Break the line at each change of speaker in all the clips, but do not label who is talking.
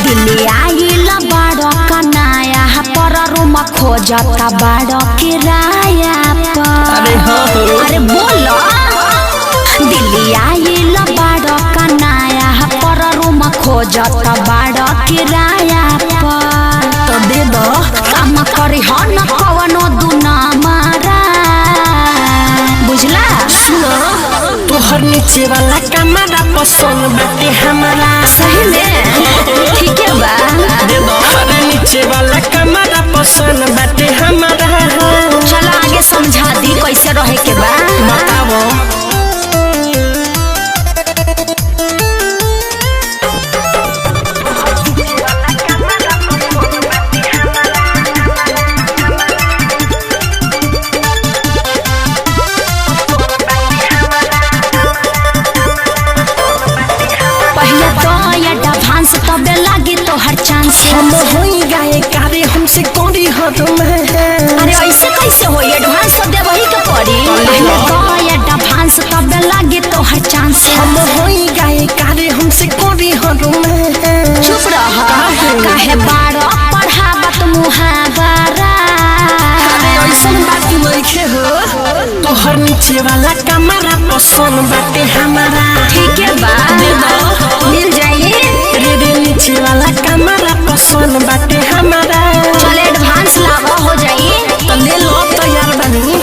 दिल्ली आइल बाड़ो कनाया पर रूम खोजता बाड़ो किराया पर। अरे बोलो दिल्ली आइल बाड़ो कनाया पर रूम खोजता बाड़ो किराया पर।
तो दे दो
काम करी हो न कवनो दुना मारा बुझला।
सुनो तोहर नीचे वाला कमरा पसंद बाटे हमारा।
सही में ठीक है बा।
दे दो अरे नीचे वाला कमरा पसंद बाटे हमारा।
चला आगे समझा दी कैसे रहे के बा।
बताओ
तबे लागे तो हर चांस
हम होई गाए कारे हमसे कोरी हद में।
अरे ऐसे कैसे हो एडवांस तो दे वही के पड़ी। पहले तो एडवांस तबे लागे तो हर चांस
हम होई गाए कारे हमसे कोरी हद में।
चुप रह काहे बाड़ो पढ़ावत मुहावरा।
अरे ऐसन बात नइखे हो तोहर नीचे वाला कमरा पसंद बाटे हमारा।
ठीक है बा मिल जाइए
नीचे वाला कमरा पसंद बाटे हमारा।
चल एडवांस लावा हो जाइए
तो ले लो तैयार बनी।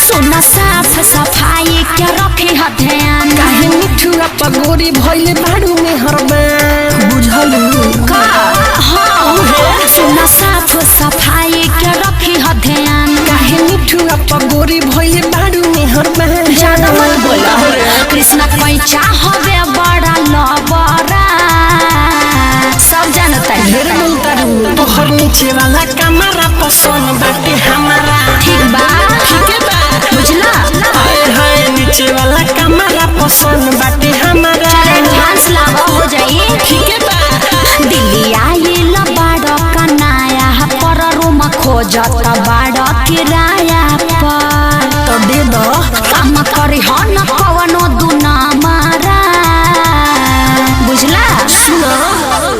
सुना साफ सफाई के रखे ह ध्यान।
काहे मिठुआ पगोरी भइले बाड़ू में हरबान बुझलू
का हाँ सुना साफ सफाई के रखे ह ध्यान।
काहे मिठुआ पगोरी भइले बाड़ू में हरबान।
ज्यादा मत बोला कृष्णा पैचा हवे बड़ा लबरा सब जानता है।
ढेर मिलता रू तोहर नीचे वाला कमरा पसंद बाटे हमारा।
ठीक बा
ठीक है बा
बुझला।
हाय हाय नीचे वाला कमरा पसंद बाटे हमारा।
एडवांस लावा हो जाइए
ठीक है बा
दिल्ली आइल बाड़ो कनाया पर रूम खोजता बाड़ो किराया पर।
तो दे दो
काम करी हो न कवनो दुना मारा बुझला।
सुनो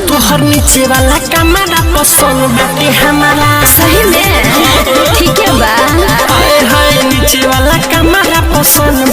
तोहर नीचे वाला कमरा पसंद बाटे हमारा।
सही में ठीक है बा
हाय हाय नीचे वाला कमरा पसंद